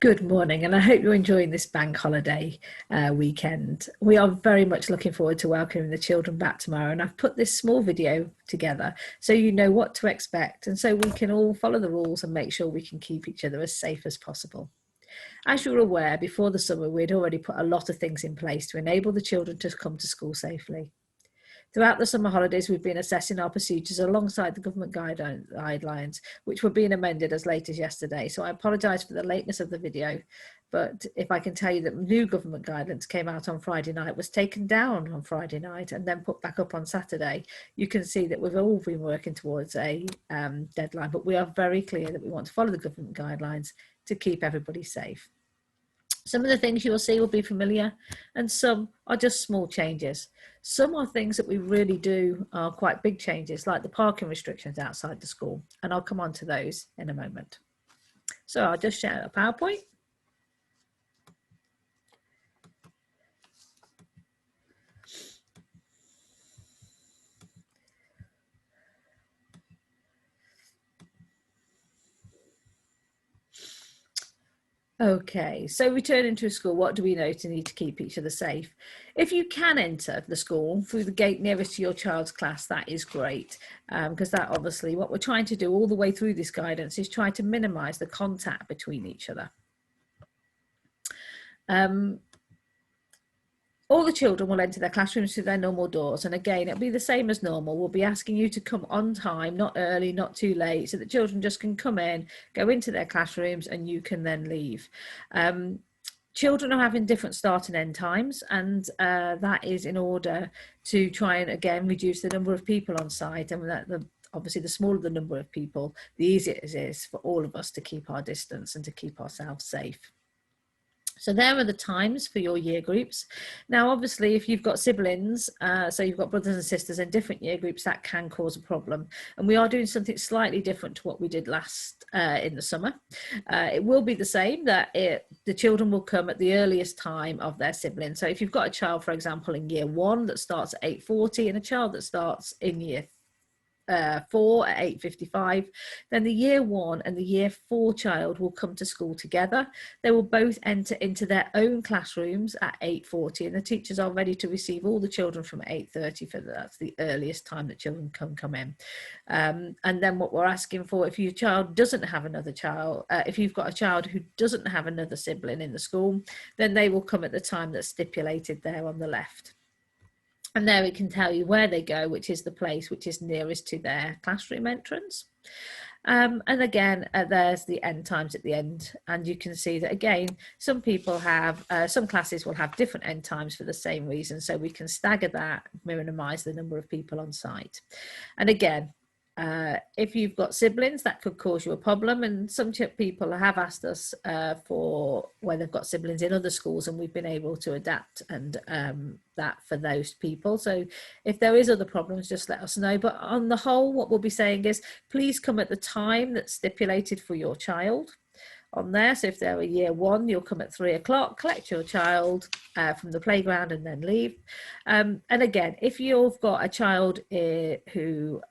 Good morning, and I hope you're enjoying this bank holiday weekend. We are very much looking forward to welcoming the children back tomorrow, and I've put this small video together so you know what to expect and so we can all follow the rules and make sure we can keep each other as safe as possible. As you're aware, before the summer, we'd already put a lot of things in place to enable the children to come to school safely. Throughout the summer holidays, we've been assessing our procedures alongside the government guidelines, which were being amended as late as yesterday. So I apologise for the lateness of the video, but if I can tell you that new government guidance came out on Friday night, was taken down on Friday night and then put back up on Saturday, you can see that we've all been working towards a deadline, but we are very clear that we want to follow the government guidelines to keep everybody safe. Some of the things you'll see will be familiar and some are just small changes. Some are things that we really do are quite big changes, like the parking restrictions outside the school, and I'll come on to those in a moment. So I'll just share a PowerPoint. Okay, so returning to a school, what do we know to need to keep each other safe? If you can enter the school through the gate nearest to your child's class, that is great, because that obviously what we're trying to do all the way through this guidance is try to minimise the contact between each other. All the children will enter their classrooms through their normal doors, and again it'll be the same as normal. We'll be asking you to come on time, not early, not too late, so that children just can come in, go into their classrooms, and you can then leave. Children are having different start and end times, and that is in order to try and again reduce the number of people on site, and obviously the smaller the number of people, the easier it is for all of us to keep our distance and to keep ourselves safe. So there are the times for your year groups. Now, obviously, if you've got siblings, so you've got brothers and sisters in different year groups, that can cause a problem. And we are doing something slightly different to what we did last in the summer. It will be the same, that the children will come at the earliest time of their siblings. So if you've got a child, for example, in year 1 that starts at 8:40 and a child that starts in year 4 at 8:55, then the year 1 and the year 4 child will come to school together. They will both enter into their own classrooms at 8:40, and the teachers are ready to receive all the children from 8:30, for that's the earliest time that children can come in. And then what we're asking for, if your child doesn't have another child, if you've got a child who doesn't have another sibling in the school, then they will come at the time that's stipulated there on the left. And there it can tell you where they go, which is the place which is nearest to their classroom entrance. And again, there's the end times at the end. And you can see that, again, some people have, some classes will have different end times for the same reason. So we can stagger that, minimise the number of people on site. And again, if you've got siblings, that could cause you a problem, and some people have asked us for where they've got siblings in other schools, and we've been able to adapt and that for those people. So if there is other problems, just let us know. But on the whole, what we'll be saying is please come at the time that's stipulated for your child on there. So if they're a year 1, you'll come at 3 o'clock, collect your child from the playground and then leave. And again, if you've got a child who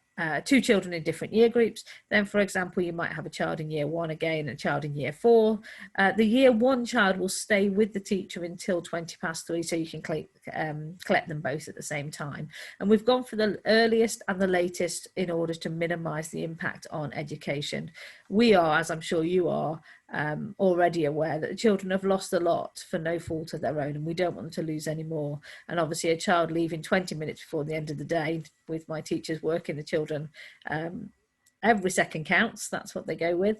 2 children in different year groups, then for example you might have a child in year 1 again and a child in year 4. The year 1 child will stay with the teacher until 3:20, so you can collect them both at the same time. And we've gone for the earliest and the latest in order to minimise the impact on education. We are, as I'm sure you are, already aware that the children have lost a lot for no fault of their own, and we don't want them to lose any more. And obviously a child leaving 20 minutes before the end of the day, with my teachers working the children, every second counts, that's what they go with,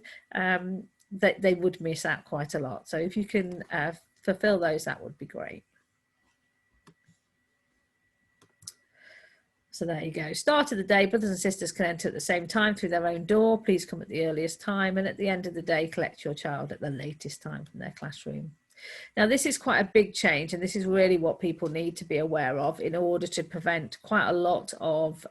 they would miss out quite a lot. So if you can fulfill those, that would be great. So there you go. Start of the day, brothers and sisters can enter at the same time through their own door. Please come at the earliest time, and at the end of the day, collect your child at the latest time from their classroom. Now, this is quite a big change, and this is really what people need to be aware of in order to prevent quite a lot of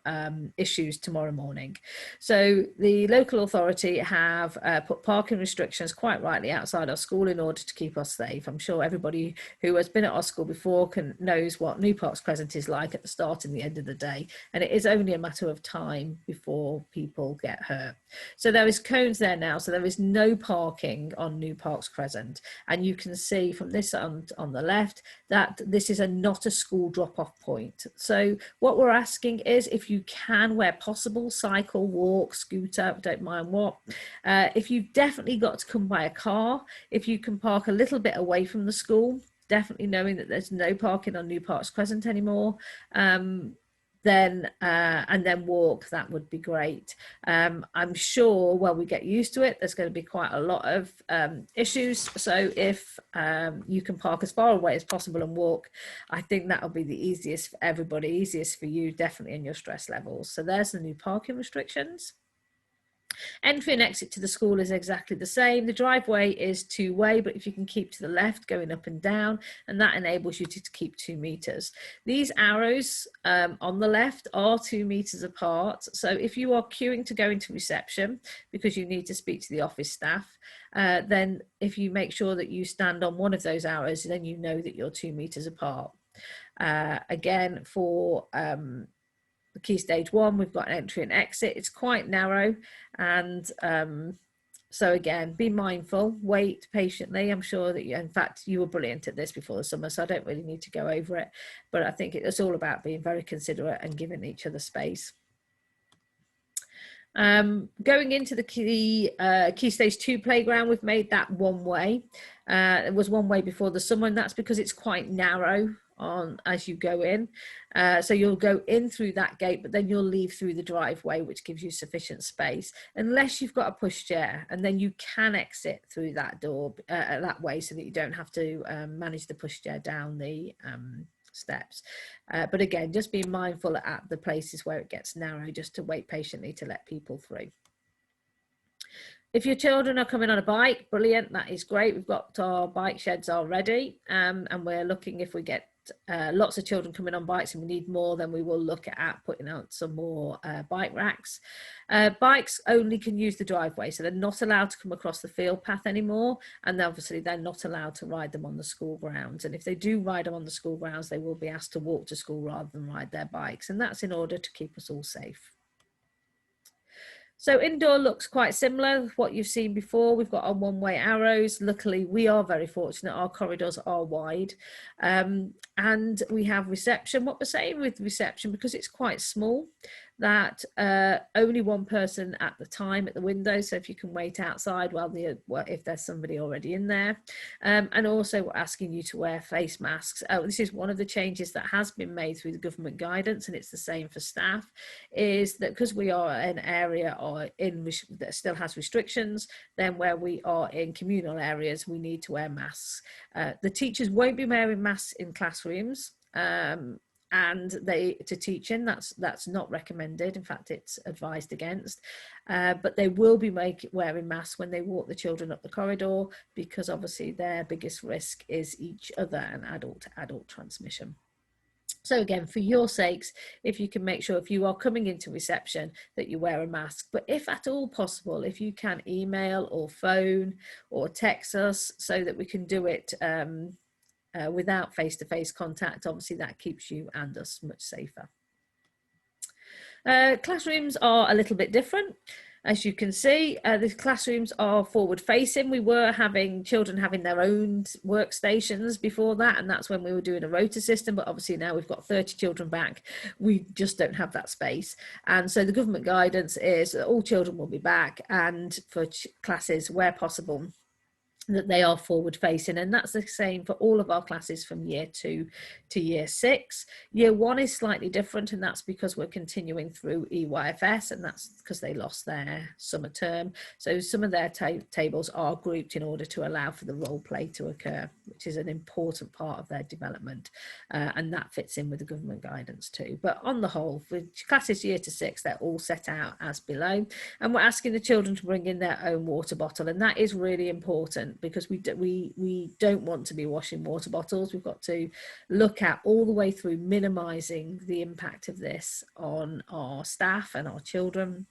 issues tomorrow morning. So the local authority have put parking restrictions quite rightly outside our school in order to keep us safe. I'm sure everybody who has been at our school before knows what New Parks Crescent is like at the start and the end of the day, and it is only a matter of time before people get hurt. So there is cones there now, so there is no parking on New Parks Crescent, and you can see from this on the left that this is not a school drop-off point. So what we're asking is, if you can, where possible, cycle, walk, scooter, don't mind what. If you've definitely got to come by a car, if you can park a little bit away from the school, definitely knowing that there's no parking on New Parks Crescent anymore, then and then walk, that would be great. I'm sure when we get used to it, there's going to be quite a lot of issues. So if you can park as far away as possible and walk, I think that'll be the easiest for everybody, easiest for you, definitely in your stress levels. So there's the new parking restrictions. Entry and exit to the school is exactly the same. The driveway is two-way, but if you can keep to the left, going up and down, and that enables you to keep 2 meters. These arrows on the left are 2 meters apart. So if you are queuing to go into reception because you need to speak to the office staff, then if you make sure that you stand on one of those arrows, then you know that you're 2 meters apart. Again, for the Key Stage 1, we've got an entry and exit. It's quite narrow, and so again, be mindful, wait patiently. I'm sure that in fact, you were brilliant at this before the summer, so I don't really need to go over it, but I think it's all about being very considerate and giving each other space. Going into the Key Stage 2 playground, we've made that one way. It was one way before the summer, and that's because it's quite narrow as you go in. So you'll go in through that gate, but then you'll leave through the driveway, which gives you sufficient space, unless you've got a pushchair, and then you can exit through that door that way, so that you don't have to manage the pushchair down the steps. But again, just be mindful at the places where it gets narrow, just to wait patiently to let people through. If your children are coming on a bike, brilliant, that is great. We've got our bike sheds already, and we're looking, if we get lots of children coming on bikes and we need more, then we will look at putting out some more bike racks. Bikes only can use the driveway, so they're not allowed to come across the field path anymore, and obviously they're not allowed to ride them on the school grounds. And if they do ride them on the school grounds, they will be asked to walk to school rather than ride their bikes, and that's in order to keep us all safe. So indoor looks quite similar to what you've seen before. We've got our one-way arrows. Luckily, we are very fortunate. Our corridors are wide, and we have reception. What we're saying with reception, because it's quite small, that only one person at the time at the window. So if you can wait outside if there's somebody already in there. And also we're asking you to wear face masks. This is one of the changes that has been made through the government guidance, and it's the same for staff, is that because we are an area that still has restrictions, then where we are in communal areas, we need to wear masks. The teachers won't be wearing masks in classrooms, and to teach in, that's not recommended. In fact, it's advised against, but they will be wearing masks when they walk the children up the corridor, because obviously their biggest risk is each other and adult to adult transmission. So again, for your sakes, if you can make sure, if you are coming into reception, that you wear a mask. But if at all possible, if you can email or phone or text us so that we can do it without face-to-face contact, obviously that keeps you and us much safer. Classrooms are a little bit different. As you can see, the classrooms are forward facing. We were having children having their own workstations before that, and that's when we were doing a rota system, but obviously now we've got 30 children back, we just don't have that space. And so the government guidance is that all children will be back, and for classes where possible, that they are forward facing, and that's the same for all of our classes from year 2 to year 6. Year 1 is slightly different, and that's because we're continuing through EYFS, and that's because they lost their summer term. So some of their tables are grouped in order to allow for the role play to occur, which is an important part of their development, and that fits in with the government guidance too. But on the whole, for classes year to 6, they're all set out as below, and we're asking the children to bring in their own water bottle, and that is really important, because we don't want to be washing water bottles. We've got to look at all the way through minimizing the impact of this on our staff and our children.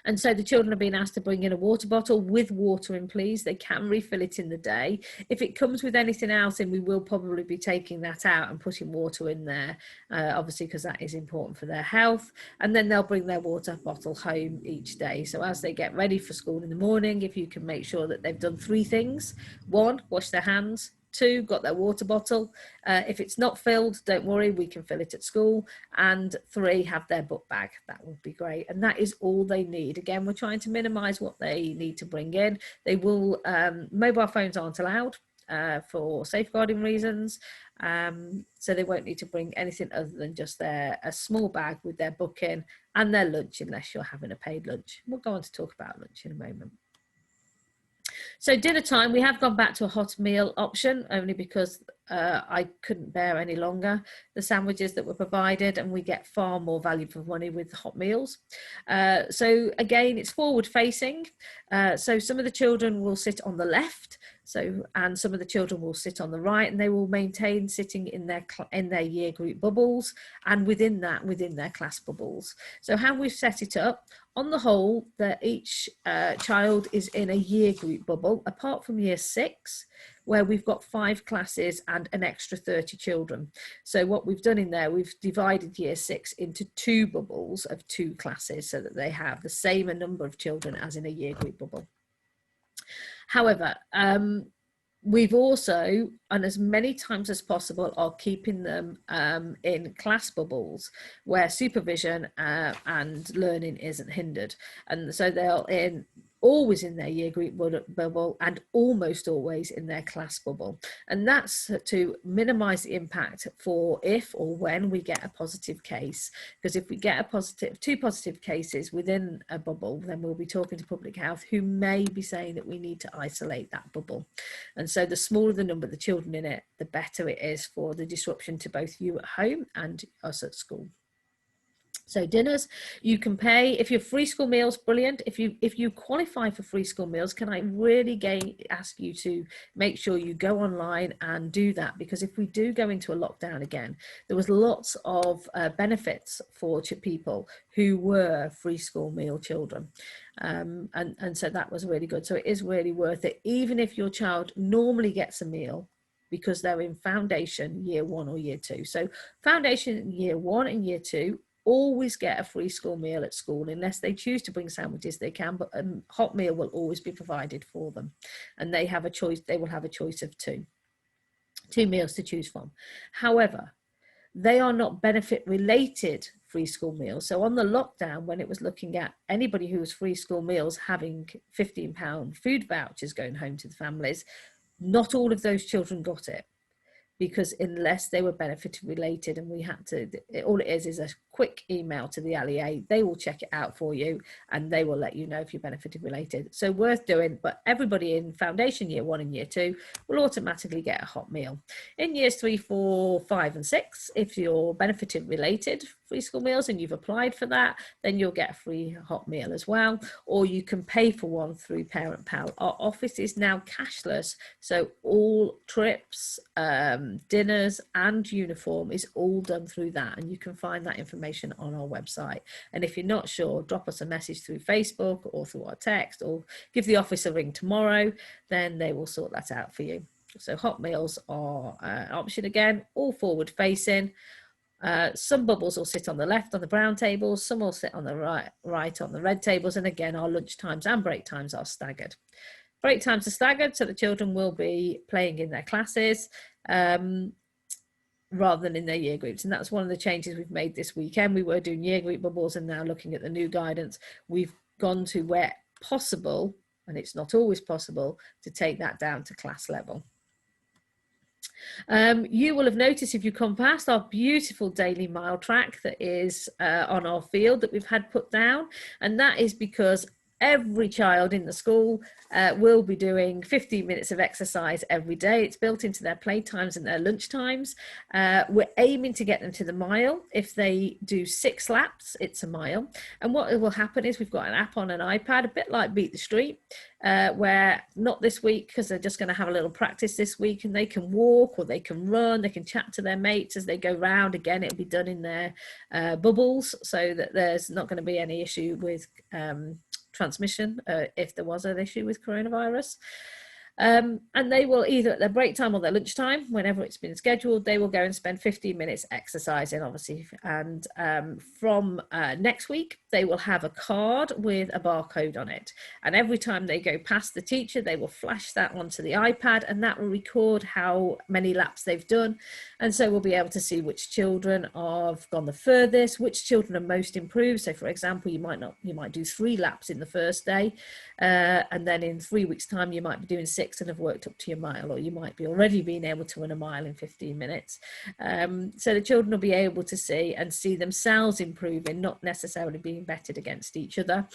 And so the children are being asked to bring in a water bottle with water in, please. They can refill it in the day. If it comes with anything else in, we will probably be taking that out and putting water in there, obviously, because that is important for their health. And then they'll bring their water bottle home each day. So as they get ready for school in the morning, if you can make sure that they've done 3 things. 1, wash their hands. 2, got their water bottle. If it's not filled, don't worry, we can fill it at school. And 3, have their book bag. That would be great. And that is all they need. Again, we're trying to minimize what they need to bring in. They will, mobile phones aren't allowed for safeguarding reasons. So they won't need to bring anything other than just a small bag with their book in and their lunch, unless you're having a paid lunch. We'll go on to talk about lunch in a moment. So dinner time, we have gone back to a hot meal option, only because I couldn't bear any longer the sandwiches that were provided, and we get far more value for money with hot meals. So again, it's forward facing. So some of the children will sit on the left, and some of the children will sit on the right, and they will maintain sitting in their year group bubbles, and within their class bubbles. So how we've set it up, on the whole, that each child is in a year group bubble, apart from year 6, where we've got 5 classes and an extra 30 children. So what we've done in there, we've divided year 6 into 2 bubbles of 2 classes, so that they have the same number of children as in a year group bubble. However, we've also, and as many times as possible, are keeping them in class bubbles where supervision and learning isn't hindered. And so they're always in their year group bubble and almost always in their class bubble. And that's to minimize the impact for if or when we get a positive case. Because if we get 2 positive cases within a bubble, then we'll be talking to public health, who may be saying that we need to isolate that bubble. And so the smaller the number of the children in it, the better it is for the disruption to both you at home and us at school. So dinners, you can pay. If you're free school meals, brilliant. If you qualify for free school meals, can I really ask you to make sure you go online and do that? Because if we do go into a lockdown again, there was lots of benefits for people who were free school meal children. And so that was really good. So it is really worth it, even if your child normally gets a meal, because they're in foundation year 1 or year 2. So foundation year 1 and year 2 always get a free school meal at school. Unless they choose to bring sandwiches, they can, but a hot meal will always be provided for them, and they have a choice. They will have a choice of two meals to choose from. However, they are not benefit related free school meals. So on the lockdown, when it was looking at anybody who was free school meals having £15 food vouchers going home to the families, not all of those children got it, because unless they were benefit related, and we had to, all it is a quick email to the LEA, they will check it out for you and they will let you know if you're benefited related. So worth doing. But everybody in foundation year 1 and year 2 will automatically get a hot meal. In years 3, 4, 5 and 6, if you're benefited related free school meals and you've applied for that, then you'll get a free hot meal as well, or you can pay for one through Parent Pal. Our office is now cashless, so all trips, dinners and uniform is all done through that, and you can find that information on our website. And if you're not sure, drop us a message through Facebook or through our text, or give the office a ring tomorrow, then they will sort that out for you. So hot meals are an option, again, all forward facing. Some bubbles will sit on the left on the brown tables, some will sit on the right on the red tables, and again, our lunch times and break times are staggered. Break times are staggered, so the children will be playing in their classes rather than in their year groups. And that's one of the changes we've made this weekend. We were doing year group bubbles, and now looking at the new guidance, we've gone to where possible, and it's not always possible, to take that down to class level. You will have noticed, if you come past, our beautiful daily mile track that is on our field that we've had put down, and that is because every child in the school will be doing 15 minutes of exercise every day. It's built into their playtimes and their lunch times. We're aiming to get them to the mile. If they do 6 laps, it's a mile. And what will happen is we've got an app on an iPad, a bit like Beat the Street, where not this week because they're just going to have a little practice this week, and they can walk or they can run, they can chat to their mates as they go round. Again, it'll be done in their bubbles so that there's not going to be any issue with transmission if there was an issue with coronavirus. And they will either at their break time or their lunch time, whenever it's been scheduled, they will go and spend 15 minutes exercising, obviously. And from next week, they will have a card with a barcode on it. And every time they go past the teacher, they will flash that onto the iPad, and that will record how many laps they've done. And so we'll be able to see which children have gone the furthest, which children are most improved. So for example, you might do 3 laps in the first day, and then in 3 weeks' time, you might be doing 6 and have worked up to your mile, or you might be already being able to run a mile in 15 minutes. So the children will be able to see themselves improving, not necessarily being betted against each other.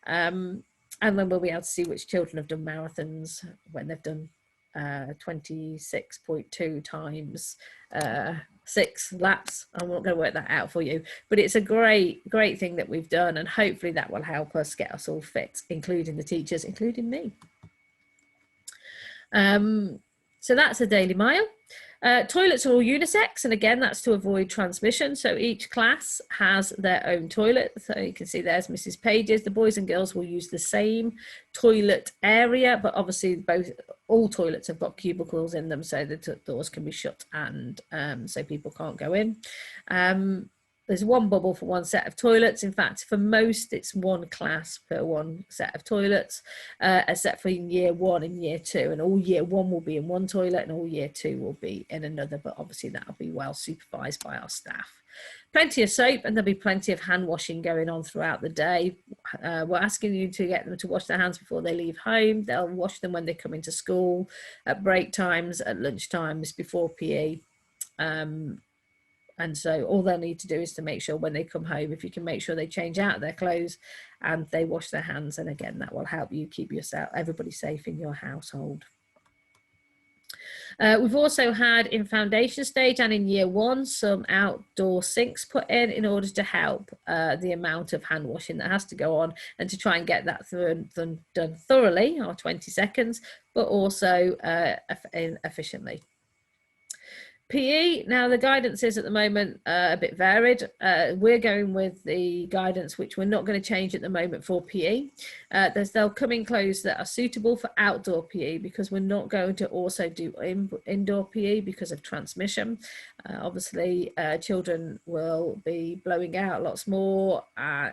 And then we'll be able to see which children have done marathons when they've done 26.2 times 6 laps. I'm not going to work that out for you, but it's a great thing that we've done, and hopefully that will help us get us all fit, including the teachers, including me. So that's a daily mile. Toilets are all unisex, and again, that's to avoid transmission. So each class has their own toilet. So you can see there's Mrs. Page's. The boys and girls will use the same toilet area, but obviously all toilets have got cubicles in them, so the doors can be shut, and so people can't go in. There's 1 bubble for 1 set of toilets. In fact, for most, it's 1 class per 1 set of toilets, except for in year 1 and year 2. And all year 1 will be in 1 toilet, and all year 2 will be in another. But obviously, that'll be well supervised by our staff. Plenty of soap, and there'll be plenty of hand washing going on throughout the day. We're asking you to get them to wash their hands before they leave home. They'll wash them when they come into school, at break times, at lunch times, before PE. And so all they'll need to do is to make sure when they come home, if you can make sure they change out of their clothes and they wash their hands. And again, that will help you keep everybody safe in your household. We've also had in foundation stage and in year 1 some outdoor sinks put in order to help the amount of hand washing that has to go on, and to try and get that done thoroughly, or 20 seconds, but also efficiently. PE, now the guidance is at the moment a bit varied. We're going with the guidance which we're not going to change at the moment for PE. There'll come in clothes that are suitable for outdoor PE, because we're not going to also do indoor PE because of transmission. Obviously, children will be blowing out lots more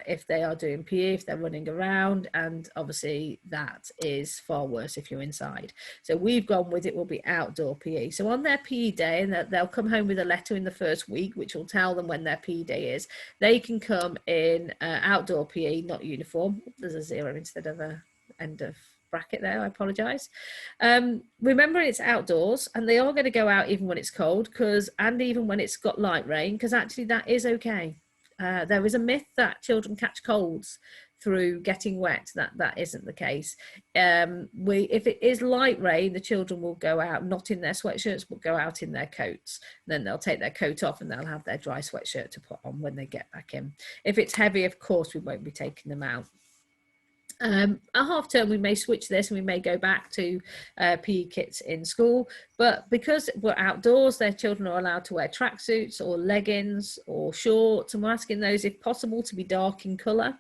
if they are doing PE, if they're running around, and obviously that is far worse if you're inside. So we've gone with it will be outdoor PE. So on their PE day, and they'll come home with a letter in the first week which will tell them when their PE day is, they can come in outdoor PE, not uniform. There's a 0 instead of a end of bracket there, I apologize. Remember, it's outdoors, and they are going to go out even when it's cold, and even when it's got light rain, because actually that is okay. There is a myth that children catch colds through getting wet. That isn't the case. If it is light rain, the children will go out not in their sweatshirts, but go out in their coats. Then they'll take their coat off and they'll have their dry sweatshirt to put on when they get back in. If it's heavy, of course, we won't be taking them out. At half term, we may switch this and we may go back to PE kits in school, but because we're outdoors, their children are allowed to wear tracksuits or leggings or shorts, and we're asking those, if possible, to be dark in colour,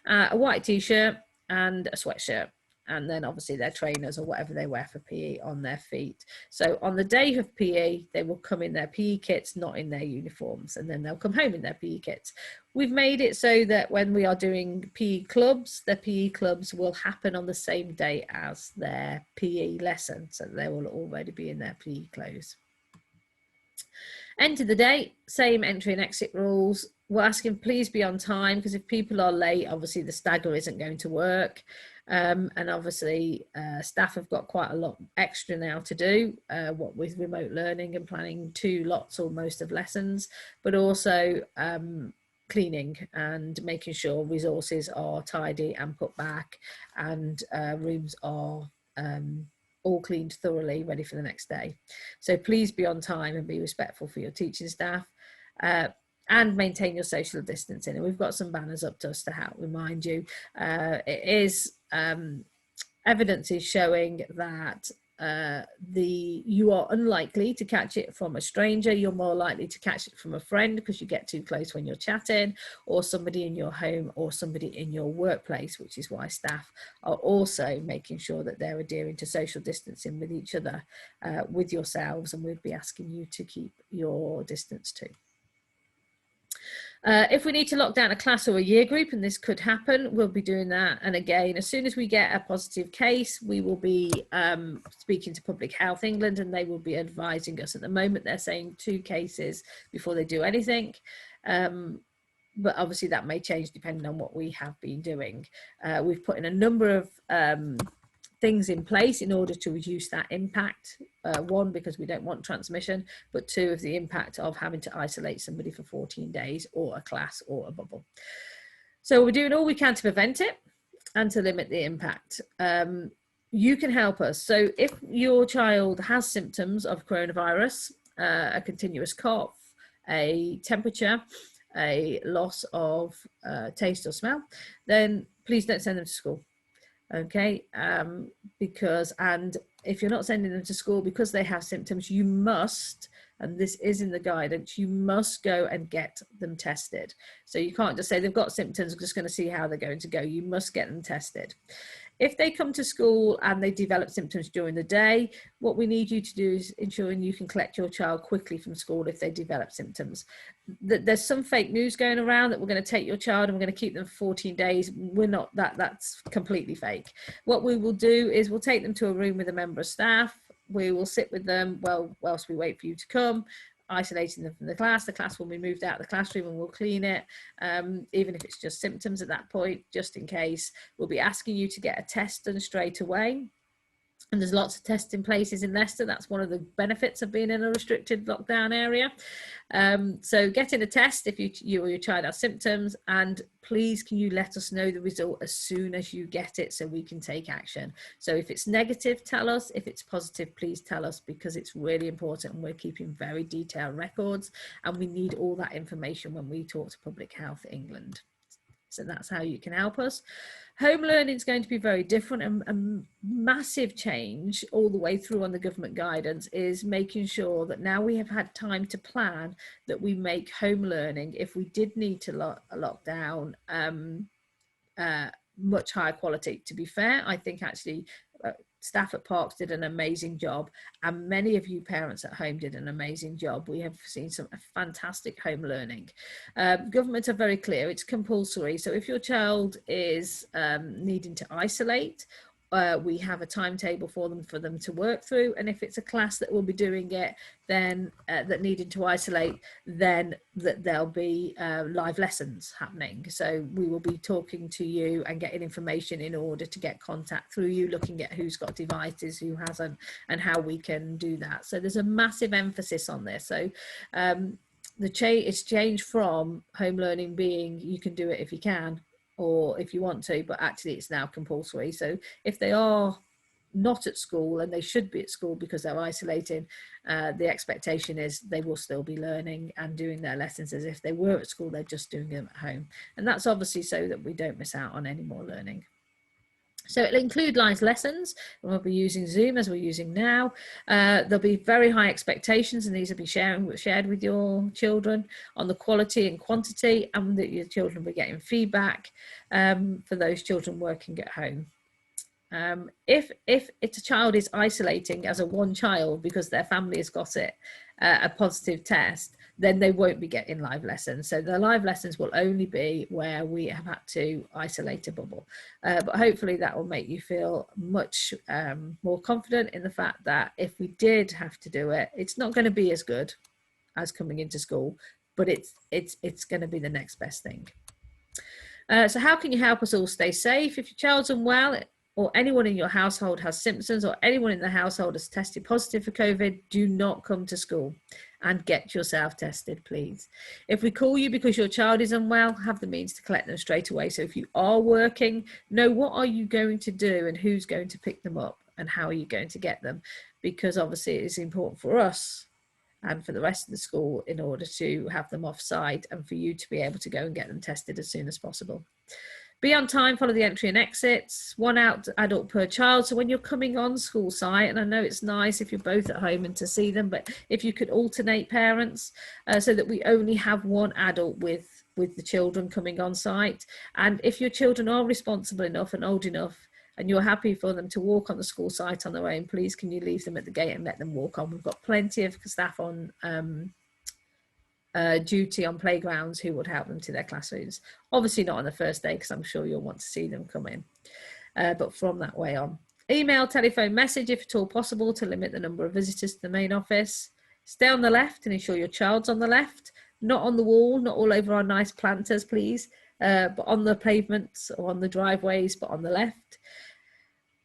a white t-shirt and a sweatshirt, and then obviously their trainers or whatever they wear for PE on their feet. So on the day of PE, they will come in their PE kits, not in their uniforms, and then they'll come home in their PE kits. We've made it so that when we are doing PE clubs, the PE clubs will happen on the same day as their PE lesson, so they will already be in their PE clothes. End of the day, same entry and exit rules. We're asking please be on time, because if people are late, obviously the stagger isn't going to work. And obviously staff have got quite a lot extra now to do, what with remote learning and planning 2 lots almost of lessons, but also cleaning and making sure resources are tidy and put back, and rooms are all cleaned thoroughly, ready for the next day. So please be on time and be respectful for your teaching staff, and maintain your social distancing. And we've got some banners up to us to help remind you. It is evidence is showing that you are unlikely to catch it from a stranger. You're more likely to catch it from a friend because you get too close when you're chatting, or somebody in your home, or somebody in your workplace, which is why staff are also making sure that they're adhering to social distancing with each other, with yourselves, and we'd be asking you to keep your distance too. If we need to lock down a class or a year group, and this could happen, we'll be doing that. And again, as soon as we get a positive case, we will be speaking to Public Health England, and they will be advising us. At the moment, they're saying 2 cases before they do anything. But obviously that may change depending on what we have been doing. We've put in a number of things in place in order to reduce that impact. 1, because we don't want transmission, but 2, of the impact of having to isolate somebody for 14 days, or a class, or a bubble. So we're doing all we can to prevent it and to limit the impact. You can help us. So if your child has symptoms of coronavirus, a continuous cough, a temperature, a loss of taste or smell, then please don't send them to school. Okay, because, and if you're not sending them to school because they have symptoms, you must, and this is in the guidance, you must go and get them tested. So you can't just say they've got symptoms, I'm just going to see how they're going to go. You must get them tested. If they come to school and they develop symptoms during the day, what we need you to do is ensuring you can collect your child quickly from school if they develop symptoms. There's some fake news going around that we're going to take your child and we're going to keep them for 14 days. We're not, that's completely fake. What we will do is we'll take them to a room with a member of staff. We will sit with them whilst we wait for you to come, isolating them from the class. The class will be moved out of the classroom and we'll clean it, even if it's just symptoms at that point, just in case. We'll be asking you to get a test done straight away. And there's lots of testing places in Leicester. That's one of the benefits of being in a restricted lockdown area. So get in a test if you or your child has symptoms, and please can you let us know the result as soon as you get it so we can take action. So if it's negative, tell us. If it's positive, please tell us, because it's really important, and we're keeping very detailed records, and we need all that information when we talk to Public Health England. So that's how you can help us. Home learning is going to be very different, and a massive change all the way through on the government guidance is making sure that now we have had time to plan, that we make home learning, if we did need to lock down, much higher quality. To be fair, I think actually staff at Parks did an amazing job, and many of you parents at home did an amazing job. We have seen some fantastic home learning. Government are very clear, it's compulsory. So if your child is needing to isolate, we have a timetable for them to work through, and if it's a class that will be doing it, then that needed to isolate, then there'll be live lessons happening. So we will be talking to you and getting information in order to get contact through you, looking at who's got devices, who hasn't, and how we can do that. So there's a massive emphasis on this. So it's changed from home learning being you can do it if you can, or if you want to, but actually it's now compulsory. So if they are not at school, and they should be at school because they're isolating, the expectation is they will still be learning and doing their lessons as if they were at school, they're just doing them at home. And that's obviously so that we don't miss out on any more learning. So it'll include live lessons, and we'll be using Zoom as we're using now. There'll be very high expectations, and these will be shared with your children on the quality and quantity, and that your children will be getting feedback for those children working at home. If it's a child is isolating as a one child because their family has got it, a positive test, then they won't be getting live lessons. So the live lessons will only be where we have had to isolate a bubble. But hopefully that will make you feel much more confident in the fact that if we did have to do it, it's not going to be as good as coming into school, but it's going to be the next best thing. So how can you help us all stay safe? If your child's unwell, or anyone in your household has symptoms, or anyone in the household has tested positive for COVID, do not come to school. and get yourself tested, please. If we call you because your child is unwell, have the means to collect them straight away. So if you are working, know what are you going to do and who's going to pick them up and how are you going to get them, because obviously it is important for us and for the rest of the school in order to have them off site and for you to be able to go and get them tested as soon as possible. Be on time, follow the entry and exits, 1 adult per child. So when you're coming on school site, and I know it's nice if you're both at home and to see them, but if you could alternate parents so that we only have 1 adult with the children coming on site. And if your children are responsible enough and old enough and you're happy for them to walk on the school site on their own, please can you leave them at the gate and let them walk on. We've got plenty of staff on duty on playgrounds who would help them to their classrooms. Obviously not on the first day because I'm sure you'll want to see them come in, but from that way on. Email, telephone, message if at all possible to limit the number of visitors to the main office. Stay on the left and ensure your child's on the left, not on the wall, not all over our nice planters please, but on the pavements or on the driveways, but on the left.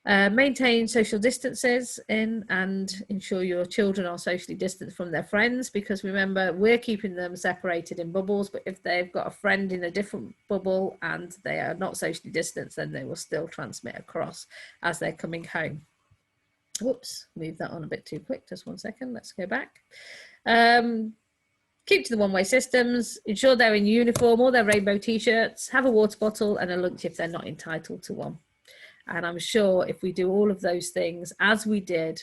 Maintain social distances in and ensure your children are socially distant from their friends, because remember we're keeping them separated in bubbles, but if they've got a friend in a different bubble and they are not socially distanced, then they will still transmit across as they're coming home. Whoops, move that on a bit too quick, just 1 second, let's go back. Keep to the one-way systems, ensure they're in uniform or their rainbow t-shirts, have a water bottle and a lunch if they're not entitled to one. And I'm sure if we do all of those things as we did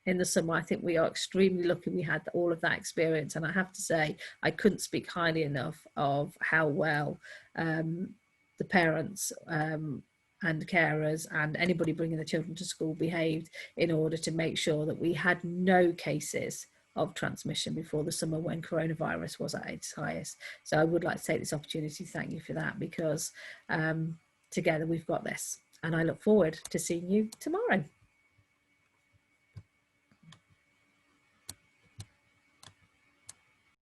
in the summer, I think we are extremely lucky we had all of that experience. And I have to say, I couldn't speak highly enough of how well the parents and carers and anybody bringing the children to school behaved in order to make sure that we had no cases of transmission before the summer when coronavirus was at its highest. So I would like to take this opportunity to thank you for that, because together we've got this. And I look forward to seeing you tomorrow.